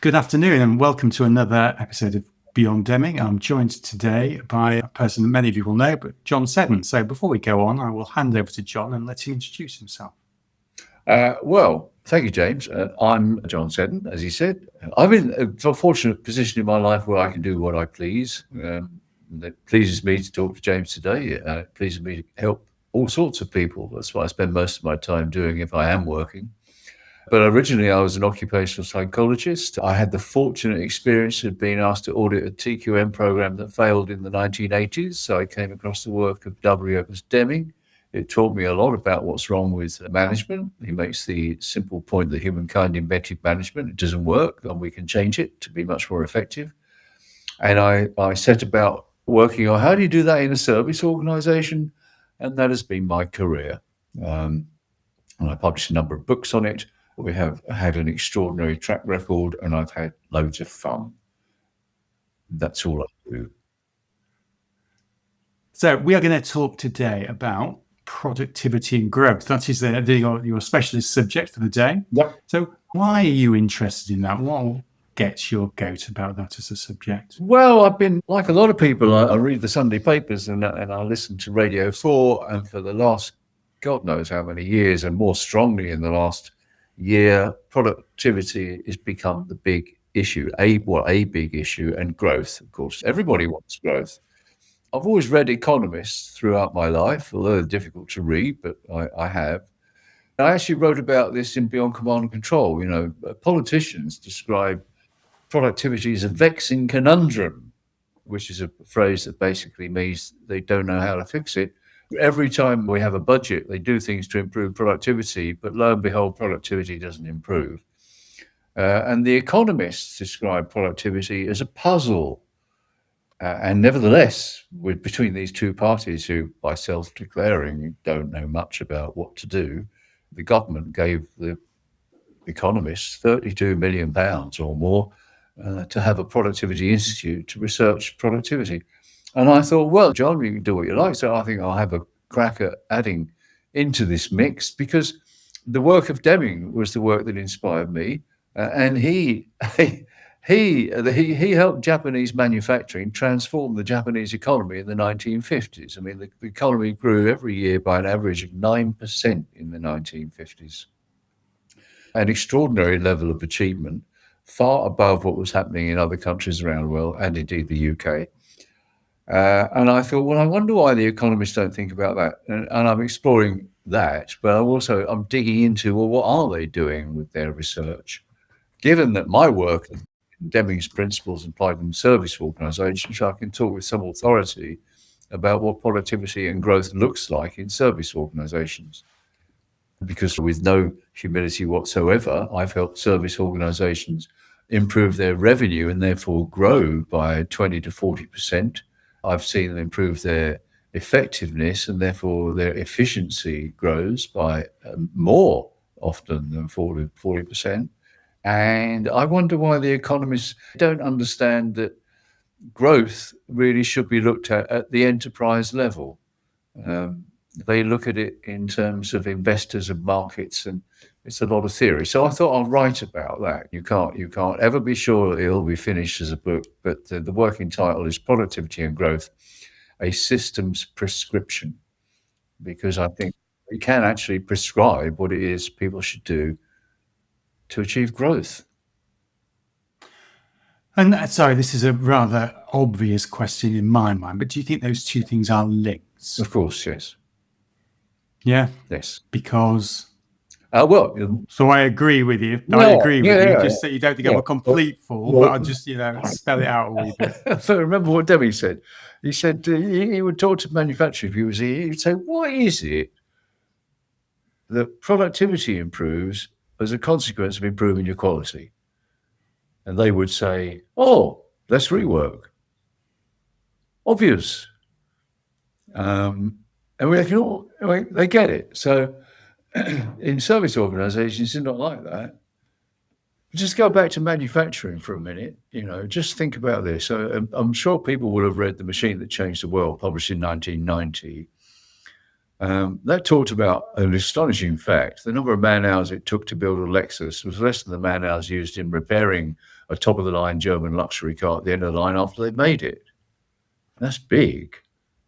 Good afternoon and welcome to another episode of Beyond Deming. I'm joined today by a person that many of you will know, but John Seddon. So before we go on, I will hand over to John and let him introduce himself. Well, thank you, James. I'm John Seddon, as he said. I'm in a fortunate position in my life where I can do what I please. It pleases me to talk to James today. It pleases me to help all sorts of people. That's what I spend most of my time doing if I am working. But originally, I was an occupational psychologist. I had the fortunate experience of being asked to audit a TQM program that failed in the 1980s. So I came across the work of W. Deming. It taught me a lot about what's wrong with management. He makes the simple point that humankind invented management. It doesn't work, and we can change it to be much more effective. And I set about working on how do you do that in a service organization, and that has been my career. And I published a number of books on it. We have had an extraordinary track record, and I've had loads of fun. That's all I do. So we are going to talk today about productivity and growth. That is your specialist subject for the day. Yep. So why are you interested in that? What gets your goat about that as a subject? Well, I've been, like a lot of people, I read the Sunday papers and I listen to Radio 4, and for the last, God knows how many years, and more strongly in the last year, productivity has become the big issue, a big issue, and growth, of course. Everybody wants growth. I've always read economists throughout my life, although they're difficult to read, but I have. I actually wrote about this in Beyond Command and Control. You know, politicians describe productivity as a vexing conundrum, which is a phrase that basically means they don't know how to fix it. Every time we have a budget, they do things to improve productivity, but lo and behold, productivity doesn't improve. And the economists describe productivity as a puzzle. And nevertheless, between these two parties who, by self-declaring, don't know much about what to do, the government gave the economists £32 million or more to have a productivity institute to research productivity. And I thought, well, John, you can do what you like. So I think I'll have a crack at adding into this mix, because the work of Deming was the work that inspired me. And he helped Japanese manufacturing transform the Japanese economy in the 1950s. I mean, the economy grew every year by an average of 9% in the 1950s. An extraordinary level of achievement, far above what was happening in other countries around the world, and indeed the UK. And I thought, well, I wonder why the economists don't think about that. And I'm exploring that, but I'm digging into, well, what are they doing with their research? Given that my work, Deming's principles applied in service organizations, I can talk with some authority about what productivity and growth looks like in service organizations. Because with no humility whatsoever, I've helped service organizations improve their revenue and therefore grow by 20 to 40%. I've seen them improve their effectiveness, and therefore their efficiency grows by more often than 40%. And I wonder why the economists don't understand that growth really should be looked at the enterprise level. They look at it in terms of investors and markets, and it's a lot of theory. So I thought I'll write about that. You can't ever be sure it'll be finished as a book, but the working title is Productivity and Growth, a Systems Prescription, because I think we can actually prescribe what it is people should do to achieve growth. And sorry, this is a rather obvious question in my mind, but do you think those two things are linked? Of course, yes. Yeah? Yes. Because... well... So I agree with you. I agree with you. Just that you don't think I'm a complete fool, but I'll just, spell it out a wee bit. So remember what Deming said. He said he would talk to manufacturers. He would say, why is it that productivity improves as a consequence of improving your quality? And they would say, oh, less rework. Obvious. And we're like, they get it. So in service organizations, it's not like that. Just go back to manufacturing for a minute. Just think about this. So I'm sure people will have read The Machine That Changed the World, published in 1990. That talked about an astonishing fact. The number of man-hours it took to build a Lexus was less than the man-hours used in repairing a top-of-the-line German luxury car at the end of the line after they made it. That's big.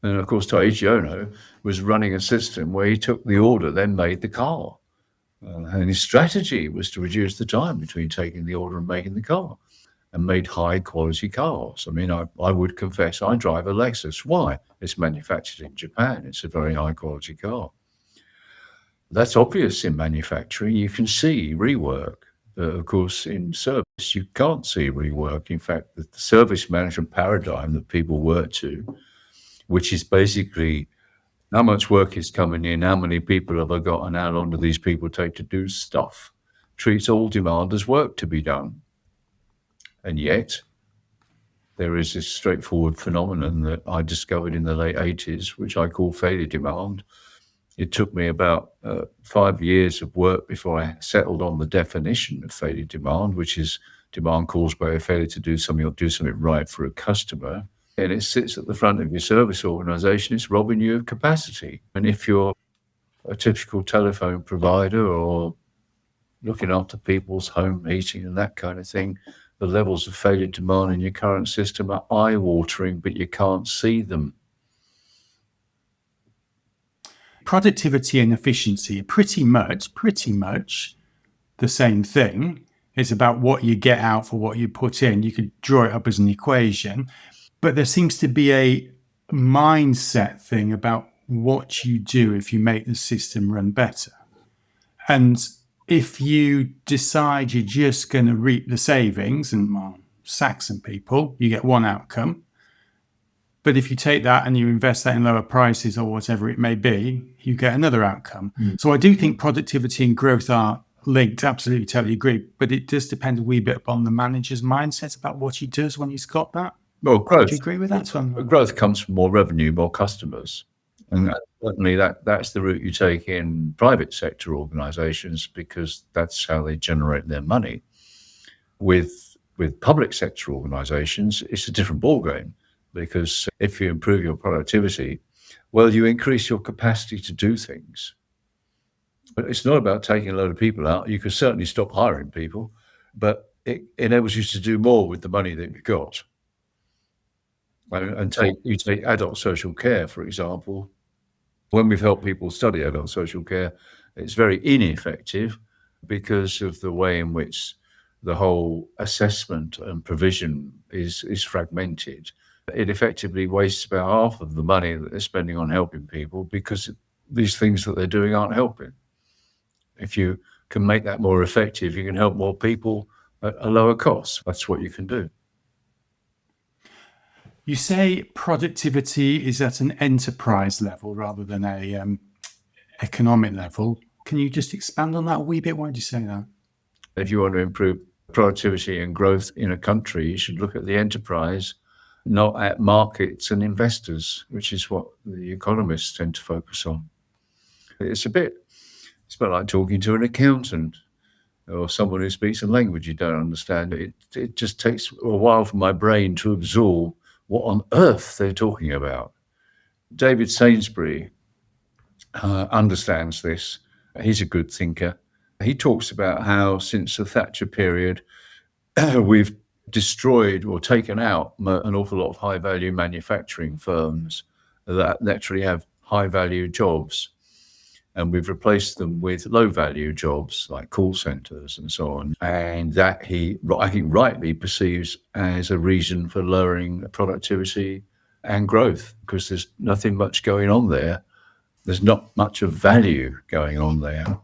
And of course, Taiji Ono was running a system where he took the order, then made the car. And his strategy was to reduce the time between taking the order and making the car, and made high-quality cars. I mean, I would confess I drive a Lexus. Why? It's manufactured in Japan. It's a very high-quality car. That's obvious in manufacturing. You can see rework. Of course, in service, you can't see rework. In fact, the service management paradigm that people work to, which is basically how much work is coming in, how many people have I got, and how long do these people take to do stuff, treats all demand as work to be done. And yet, there is this straightforward phenomenon that I discovered in the late 80s, which I call failure demand. It took me about 5 years of work before I settled on the definition of failure demand, which is demand caused by a failure to do something or do something right for a customer. And it sits at the front of your service organization. It's robbing you of capacity. And if you're a typical telephone provider or looking after people's home heating and that kind of thing, the levels of failure demand in your current system are eye-watering, but you can't see them. Productivity and efficiency are pretty much the same thing. It's about what you get out for what you put in. You could draw it up as an equation, but there seems to be a mindset thing about what you do if you make the system run better. And if you decide you're just going to reap the savings and sack some people, you get one outcome. But if you take that and you invest that in lower prices or whatever it may be, you get another outcome. So I do think productivity and growth are linked. Absolutely, totally agree. But it does depend a wee bit upon the manager's mindset about what he does when he's got that. Well, growth. Do you agree with that? Growth comes from more revenue, more customers. And certainly that's the route you take in private sector organizations, because that's how they generate their money. With public sector organizations, it's a different ballgame, because if you improve your productivity, well, you increase your capacity to do things. But it's not about taking a load of people out. You can certainly stop hiring people, but it enables you to do more with the money that you've got. And you take adult social care, for example. When we've helped people study adult social care, it's very ineffective because of the way in which the whole assessment and provision is fragmented. It effectively wastes about half of the money that they're spending on helping people, because these things that they're doing aren't helping. If you can make that more effective, you can help more people at a lower cost. That's what you can do. You say productivity is at an enterprise level rather than a economic level. Can you just expand on that a wee bit? Why do you say that? If you want to improve productivity and growth in a country, you should look at the enterprise, not at markets and investors, which is what the economists tend to focus on. It's a bit like talking to an accountant or someone who speaks a language you don't understand. It just takes a while for my brain to absorb what on earth they're talking about. David Sainsbury understands this. He's a good thinker. He talks about how since the Thatcher period, we've destroyed or taken out an awful lot of high-value manufacturing firms that actually have high-value jobs. And we've replaced them with low-value jobs like call centers and so on. And that I think rightly perceives as a reason for lowering productivity and growth, because there's nothing much going on there. There's not much of value going on there.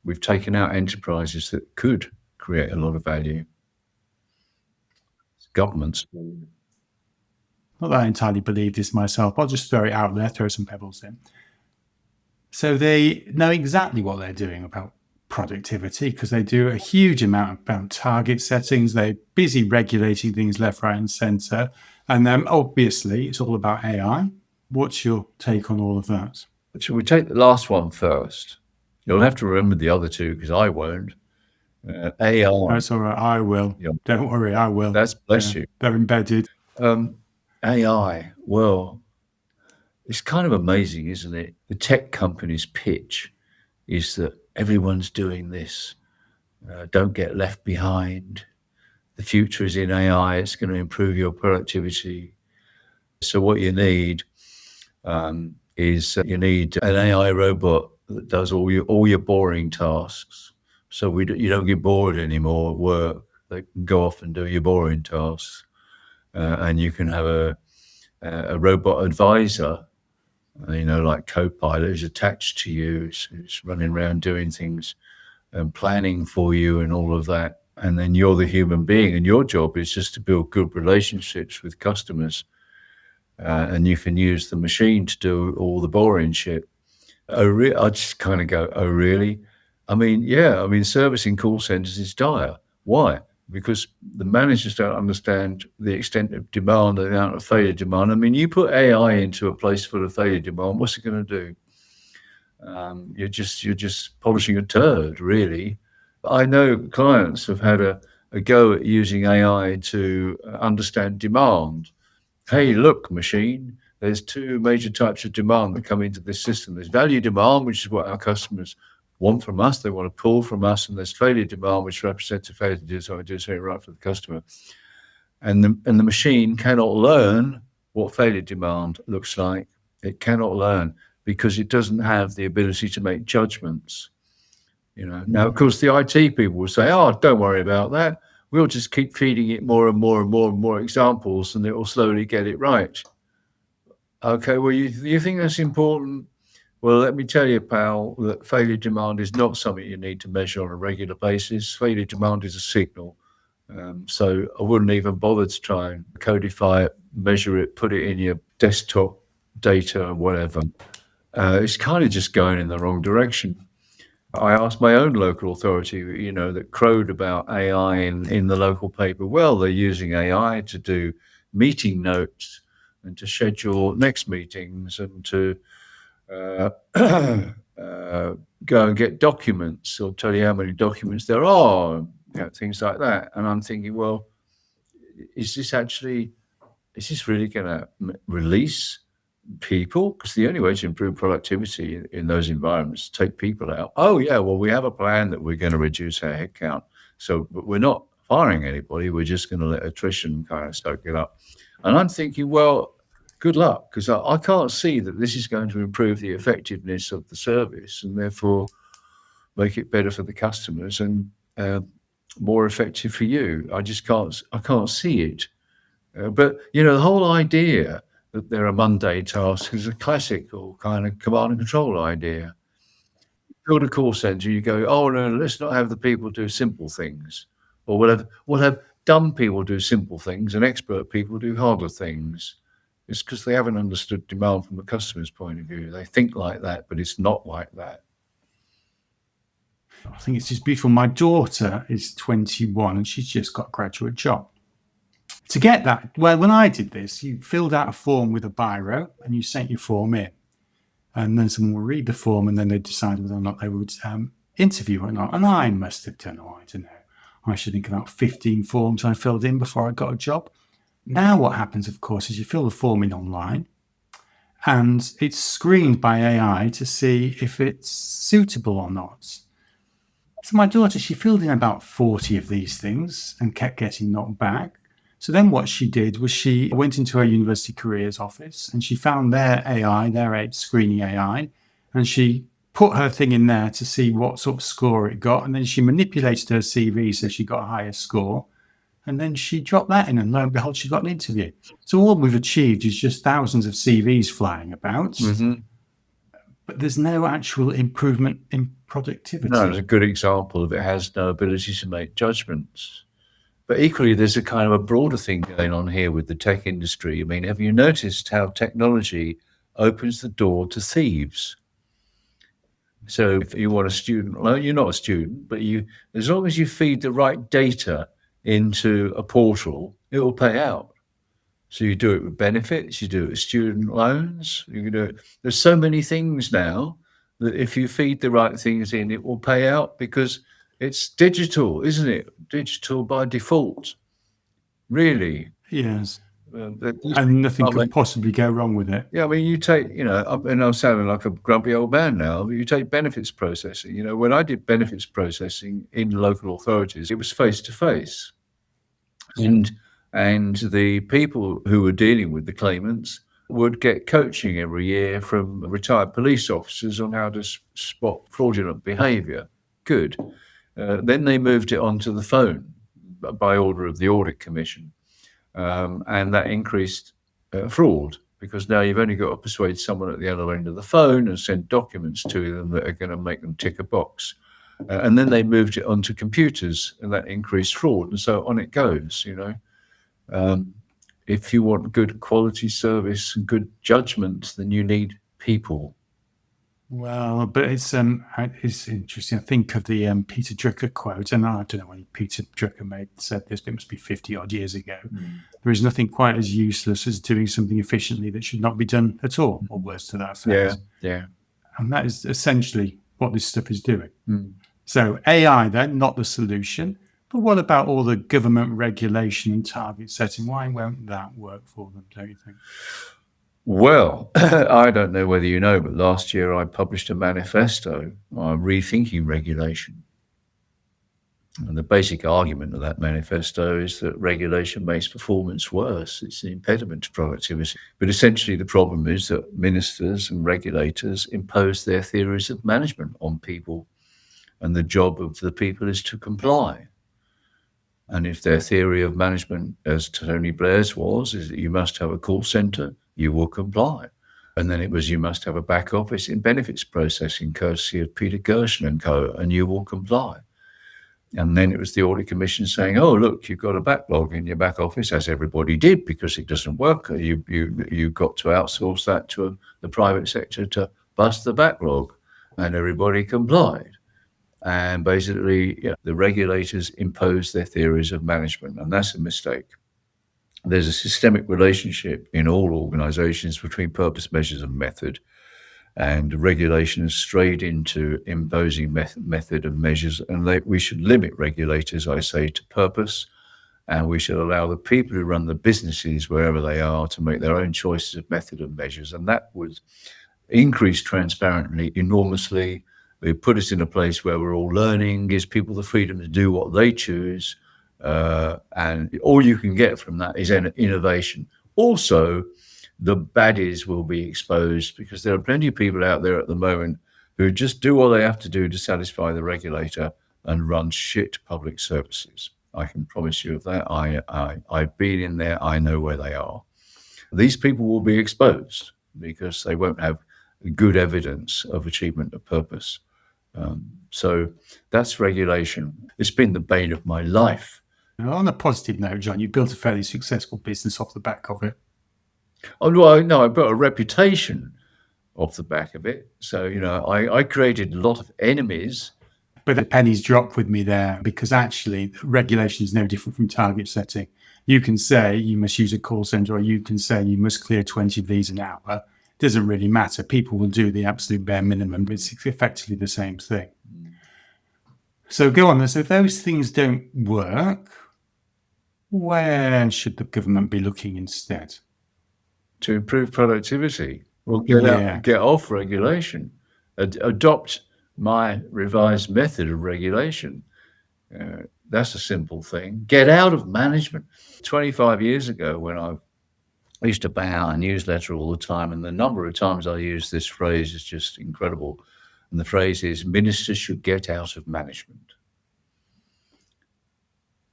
We've taken out enterprises that could create a lot of value. Governments. Not that I entirely believe this myself. I'll just throw it out there, throw some pebbles in. So they know exactly what they're doing about productivity, because they do a huge amount about target settings. They're busy regulating things left, right, and centre. And then obviously it's all about AI. What's your take on all of that? Shall we take the last one first? You'll have to remember the other two, because I won't. AI. That's all right. I will. Yeah. Don't worry, I will. Bless you. They're embedded. AI. Well, It's kind of amazing, isn't it? The tech company's pitch is that everyone's doing this. Don't get left behind. The future is in AI. It's going to improve your productivity. So what you need is you need an AI robot that does all your boring tasks. So you don't get bored anymore at work. They can go off and do your boring tasks, and you can have a robot advisor, like Copilot, who's attached to you. It's running around doing things and planning for you and all of that. And then you're the human being, and your job is just to build good relationships with customers. And you can use the machine to do all the boring shit. I just kind of go, oh, really? I mean, yeah, servicing call centers is dire. Why? Because the managers don't understand the extent of demand, the amount of failure demand. I mean, you put AI into a place full of failure demand, what's it going to do? You're just polishing a turd, really. I know clients have had a go at using AI to understand demand. Hey, look, machine, there's two major types of demand that come into this system. There's value demand, which is what our customers want from us. They want to pull from us. And there's failure demand, which represents a failure to do something right for the customer. And the machine cannot learn what failure demand looks like. It cannot learn because it doesn't have the ability to make judgments. Now, of course, the IT people will say, oh, don't worry about that. We'll just keep feeding it more and more and more and more examples, and it will slowly get it right. Okay, well, you think that's important? Well, let me tell you, pal, that failure demand is not something you need to measure on a regular basis. Failure demand is a signal. So I wouldn't even bother to try and codify it, measure it, put it in your desktop data or whatever. It's kind of just going in the wrong direction. I asked my own local authority, that crowed about AI in the local paper. Well, they're using AI to do meeting notes and to schedule next meetings and to go and get documents or tell you how many documents there are, things like that. And I'm thinking, well, is this really going to release people? Because the only way to improve productivity in those environments is to take people out. Oh, yeah, well, we have a plan that we're going to reduce our headcount. But we're not firing anybody. We're just going to let attrition kind of soak it up. And I'm thinking, well, good luck, because I can't see that this is going to improve the effectiveness of the service and therefore make it better for the customers and more effective for you. I can't see it. But, the whole idea that there are mundane tasks is a classical kind of command and control idea. You build a call center, you go, oh, no, let's not have the people do simple things. Or we'll have dumb people do simple things and expert people do harder things. It's because they haven't understood demand from the customer's point of view. They think like that, but it's not like that. I think it's just beautiful. My daughter is 21 and she's just got a graduate job. To get that, well, when I did this, you filled out a form with a biro and you sent your form in. And then someone will read the form and then they decide whether or not they would interview or not. And I must have done, I don't know, I should think about 15 forms I filled in before I got a job. Now what happens, of course, is you fill the form in online and it's screened by AI to see if it's suitable or not. So my daughter, she filled in about 40 of these things and kept getting knocked back. So then what she did was she went into her university careers office and she found their AI, their screening AI, and she put her thing in there to see what sort of score it got. And then she manipulated her CV so she got a higher score. And then she dropped that in and lo and behold, she got an interview. So all we've achieved is just thousands of CVs flying about. Mm-hmm. But there's no actual improvement in productivity. No, it's a good example of it has no ability to make judgments. But equally, there's a kind of a broader thing going on here with the tech industry. I mean, have you noticed how technology opens the door to thieves? So if you want a student, well, you're not a student, but as long as you feed the right data into a portal, it will pay out. So you do it with benefits, you do it with student loans, you can do it. There's so many things now that if you feed the right things in, it will pay out because it's digital, isn't it? Digital by default. Really. Yes. And nothing could possibly go wrong with it. Yeah, I mean, you take, and I'm sounding like a grumpy old man now, but you take benefits processing. When I did benefits processing in local authorities, it was face to face. And the people who were dealing with the claimants would get coaching every year from retired police officers on how to spot fraudulent behaviour. Good. Then they moved it onto the phone by order of the Audit Commission. And that increased fraud, because now you've only got to persuade someone at the other end of the phone and send documents to them that are going to make them tick a box. And then they moved it onto computers, and that increased fraud. And so on it goes, If you want good quality service and good judgment, then you need people. Well, but it's interesting. I think of the Peter Drucker quote, and I don't know when Peter Drucker said this, but it must be 50 odd years ago. There is nothing quite as useless as doing something efficiently that should not be done at all, or words to that effect. Yeah. And that is essentially what this stuff is doing. So AI then, not the solution. But what about all the government regulation and target setting? Why won't that work for them, don't you think? Well, I don't know whether you know, but last year I published a manifesto on rethinking regulation. And the basic argument of that manifesto is that regulation makes performance worse. It's an impediment to productivity. But essentially the problem is that ministers and regulators impose their theories of management on people, and the job of the people is to comply. And if their theory of management, as Tony Blair's was, is that you must have a call centre, you will comply. And then it was you must have a back office in benefits processing, courtesy of Peter Gershon and co., and you will comply. And then it was the Audit Commission saying, oh, look, you've got a backlog in your back office, as everybody did, because it doesn't work. You've got to outsource that to the private sector to bust the backlog. And everybody complied. And basically, the regulators impose their theories of management, and that's a mistake. There's a systemic relationship in all organizations between purpose, measures, and method. And regulation has strayed into imposing method and measures, and we should limit regulators, I say, to purpose, and we should allow the people who run the businesses, wherever they are, to make their own choices of method and measures. And that would increase transparently enormously. It put us in a place where we're all learning, gives people the freedom to do what they choose, and all you can get from that is innovation. Also, the baddies will be exposed, because there are plenty of people out there at the moment who just do what they have to do to satisfy the regulator and run shit public services. I can promise you of that. I've been in there. I know where they are. These people will be exposed because they won't have good evidence of achievement of purpose. So that's regulation. It's been the bane of my life. On a positive note, John, you built a fairly successful business off the back of it. Oh, well, no, I built a reputation off the back of it. So, I created a lot of enemies. But the pennies dropped with me there, because actually regulation is no different from target setting. You can say you must use a call centre, or you can say you must clear 20 of these an hour. It doesn't really matter. People will do the absolute bare minimum, but it's effectively the same thing. So go on. So if those things don't work, where should the government be looking instead? To improve productivity. Well, get off regulation. Adopt my revised method of regulation. That's a simple thing. Get out of management. 25 years ago, when I used to bang out a newsletter all the time, and the number of times I use this phrase is just incredible. And the phrase is, ministers should get out of management.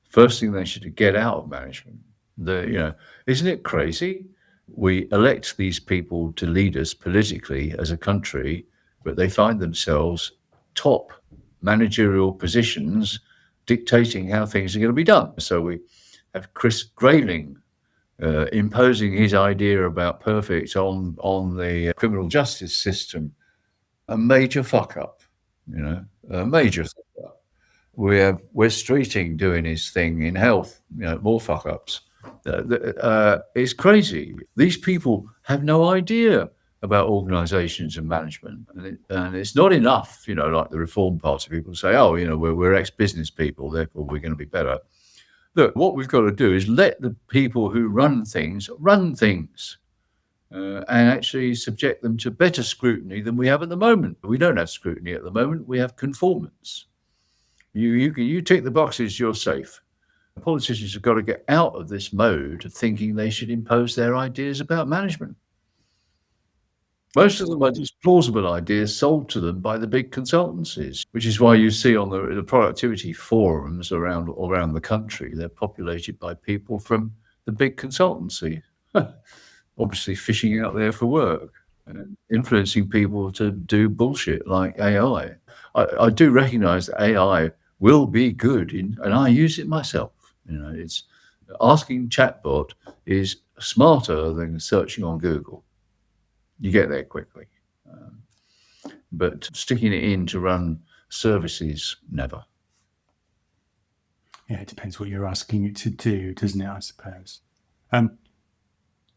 First thing they should get out of management. Isn't it crazy? We elect these people to lead us politically as a country, but they find themselves top managerial positions dictating how things are going to be done. So we have Chris Grayling imposing his idea about perfect on the criminal justice system. A major fuck up, a major fuck up. We have Wes Streeting doing his thing in health, more fuck ups. It's crazy. These people have no idea about organisations and management, and it's not enough, like the Reform Party people say, we're ex-business people, therefore we're going to be better. look, what we've got to do is let the people who run things, and actually subject them to better scrutiny than we have at the moment. We don't have scrutiny at the moment. We have conformance. You tick the boxes, you're safe. Politicians have got to get out of this mode of thinking they should impose their ideas about management. Most of them are just plausible ideas sold to them by the big consultancies, which is why you see on the productivity forums around the country, they're populated by people from the big consultancy, obviously fishing out there for work and influencing people to do bullshit like AI. I do recognize that AI will be good, and I use it myself. It's asking chatbot is smarter than searching on Google. You get there quickly. But sticking it in to run services, never. Yeah, it depends what you're asking it to do, doesn't it, I suppose?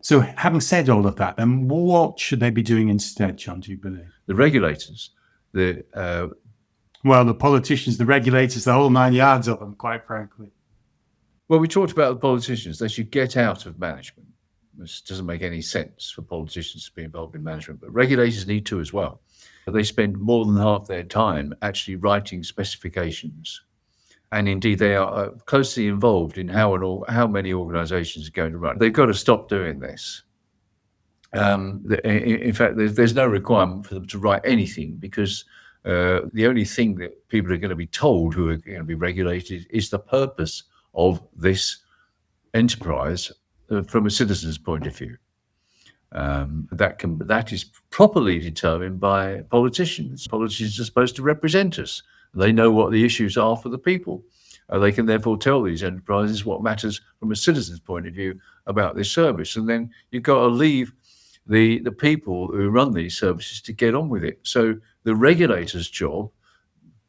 So having said all of that, then what should they be doing instead, John, do you believe? The regulators, well, the politicians, the regulators, the whole 9 yards of them, quite frankly. Well, we talked about the politicians. They should get out of management. This doesn't make any sense for politicians to be involved in management, but regulators need to as well. They spend more than half their time actually writing specifications. And indeed, they are closely involved in how many organizations are going to run. They've got to stop doing this. In fact, there's no requirement for them to write anything, because the only thing that people are going to be told who are going to be regulated is the purpose of this enterprise from a citizen's point of view. That is properly determined by politicians. Politicians are supposed to represent us. They know what the issues are for the people. They can therefore tell these enterprises what matters from a citizen's point of view about this service. And then you've got to leave the people who run these services to get on with it. So the regulator's job,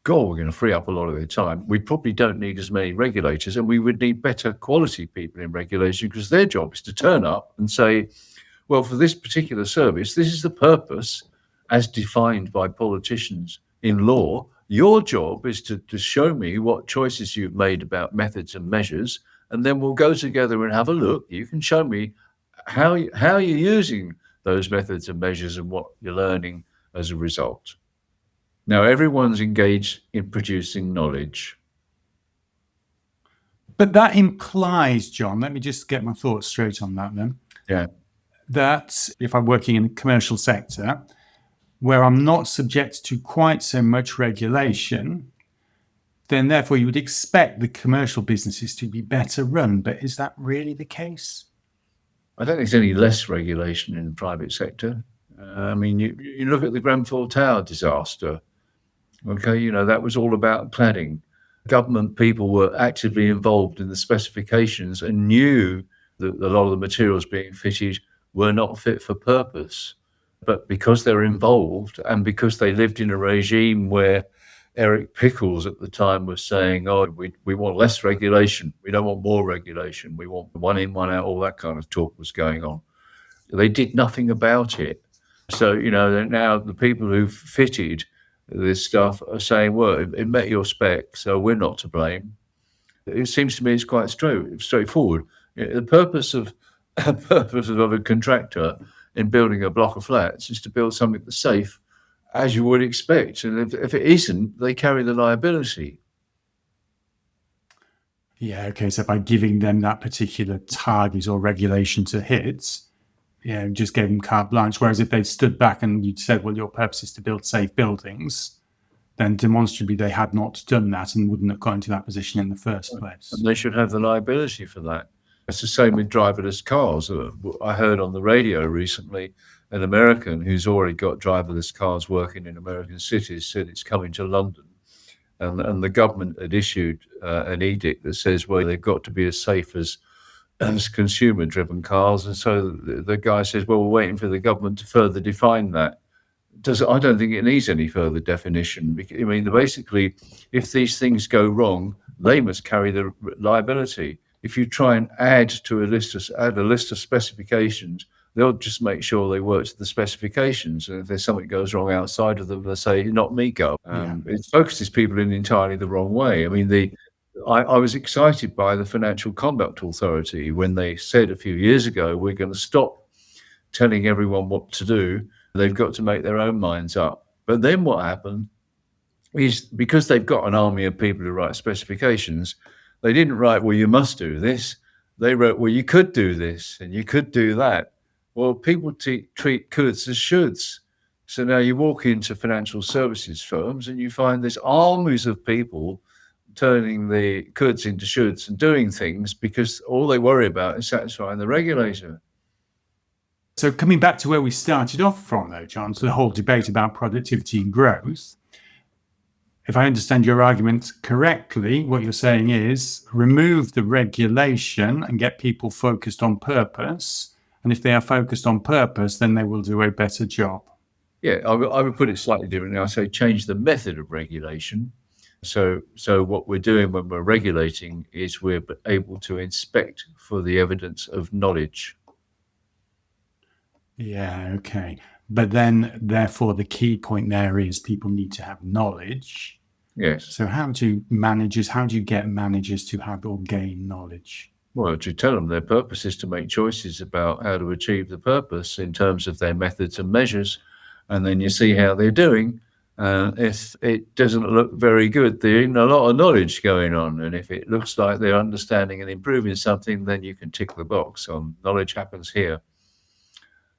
God, we're going to free up a lot of their time. We probably don't need as many regulators, and we would need better quality people in regulation, because their job is to turn up and say, well, for this particular service, this is the purpose as defined by politicians in law. Your job is to show me what choices you've made about methods and measures, and then we'll go together and have a look. You can show me how you're using those methods and measures and what you're learning as a result. Now, everyone's engaged in producing knowledge. But that implies, John, let me just get my thoughts straight on that then. Yeah. That if I'm working in the commercial sector, where I'm not subject to quite so much regulation, then therefore you would expect the commercial businesses to be better run. But is that really the case? I don't think there's any less regulation in the private sector. I mean, you look at the Grenfell Tower disaster. Okay, that was all about cladding. Government people were actively involved in the specifications and knew that a lot of the materials being fitted were not fit for purpose. But because they're involved, and because they lived in a regime where Eric Pickles at the time was saying, we want less regulation. We don't want more regulation. We want one in, one out. All that kind of talk was going on. They did nothing about it. So, now the people who fitted this stuff are saying, well, it met your spec, so we're not to blame. It seems to me it's quite straightforward. The purpose of a contractor in building a block of flats is to build something that's safe, as you would expect. And if it isn't, they carry the liability. Yeah, okay. So by giving them that particular target or regulation to hit, just gave them carte blanche. Whereas if they'd stood back and you'd said, well, your purpose is to build safe buildings, then demonstrably they had not done that and wouldn't have got into that position in the first place. And they should have the liability for that. It's the same with driverless cars. I heard on the radio recently an American who's already got driverless cars working in American cities said it's coming to London. And the government had issued an edict that says, well, they've got to be as safe as consumer-driven cars. And so the guy says, well, we're waiting for the government to further define that. I don't think it needs any further definition. I mean, basically, if these things go wrong, they must carry the liability. If you try and add a list of specifications, they'll just make sure they work to the specifications. And if there's something goes wrong outside of them, they'll say, not me, go. It focuses people in entirely the wrong way. I mean, I was excited by the Financial Conduct Authority when they said a few years ago, we're going to stop telling everyone what to do. They've got to make their own minds up. But then what happened is, because they've got an army of people who write specifications, they didn't write, well, you must do this. They wrote, well, you could do this and you could do that. Well, people treat coulds as shoulds. So now you walk into financial services firms and you find there's armies of people turning the coulds into shoulds and doing things because all they worry about is satisfying the regulator. So coming back to where we started off from, though, John, to the whole debate about productivity and growth, if I understand your argument correctly, what you're saying is remove the regulation and get people focused on purpose. And if they are focused on purpose, then they will do a better job. Yeah, I would put it slightly differently. I say change the method of regulation. So what we're doing when we're regulating is we're able to inspect for the evidence of knowledge. Yeah, okay. But then, therefore, the key point there is people need to have knowledge. Yes. So how do you get managers to have or gain knowledge? Well, to tell them their purpose is to make choices about how to achieve the purpose in terms of their methods and measures. And then you see how they're doing. If it doesn't look very good, there isn't a lot of knowledge going on. And if it looks like they're understanding and improving something, then you can tick the box on knowledge happens here.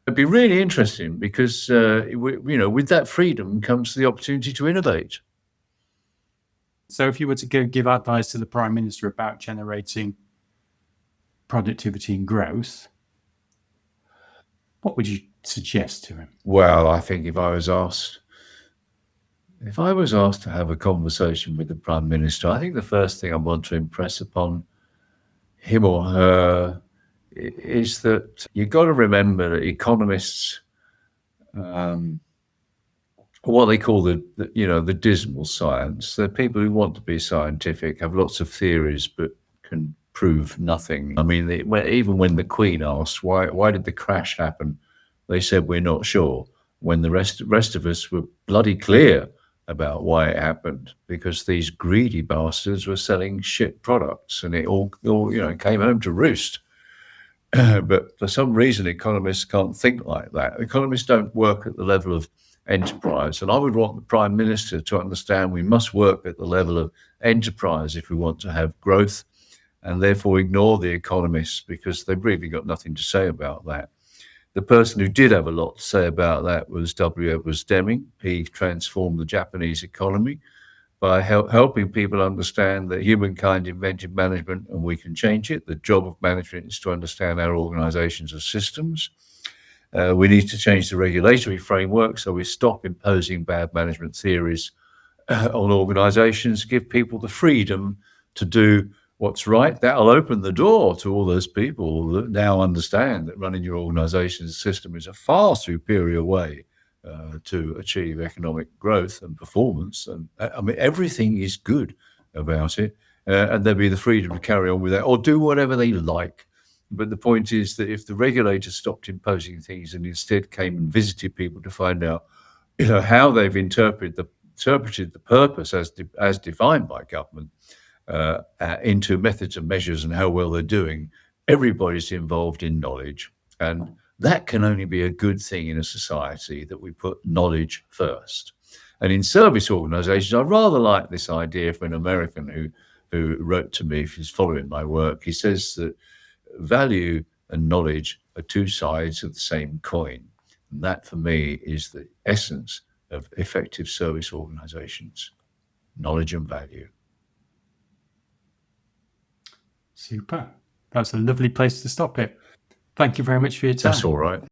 It'd be really interesting because, with that freedom comes the opportunity to innovate. So if you were to give advice to the Prime Minister about generating productivity and growth, what would you suggest to him? Well, I think if I was asked to have a conversation with the Prime Minister, I think the first thing I want to impress upon him or her is that you've got to remember that economists, what they call the dismal science, they're people who want to be scientific, have lots of theories, but can prove nothing. I mean, even when the Queen asked why did the crash happen, they said we're not sure. When the rest of us were bloody clear about why it happened, because these greedy bastards were selling shit products, and it all came home to roost. But for some reason, economists can't think like that. Economists don't work at the level of enterprise, and I would want the Prime Minister to understand we must work at the level of enterprise if we want to have growth, and therefore ignore the economists because they've really got nothing to say about that. The person who did have a lot to say about that was Deming. He transformed the Japanese economy by helping people understand that humankind invented management and we can change it. The job of management is to understand our organizations as systems. We need to change the regulatory framework so we stop imposing bad management theories on organizations, give people the freedom to do what's right. That'll open the door to all those people that now understand that running your organization's system is a far superior way to achieve economic growth and performance. And I mean, everything is good about it. And there'll be the freedom to carry on with that or do whatever they like. But the point is that if the regulators stopped imposing things and instead came and visited people to find out, how they've interpreted the purpose as defined by government into methods and measures and how well they're doing, everybody's involved in knowledge. And that can only be a good thing in a society that we put knowledge first. And in service organizations, I rather like this idea from an American who wrote to me, if he's following my work. He says that value and knowledge are two sides of the same coin. And that, for me, is the essence of effective service organizations, knowledge and value. Super. That's a lovely place to stop it. Thank you very much for your time. That's all right.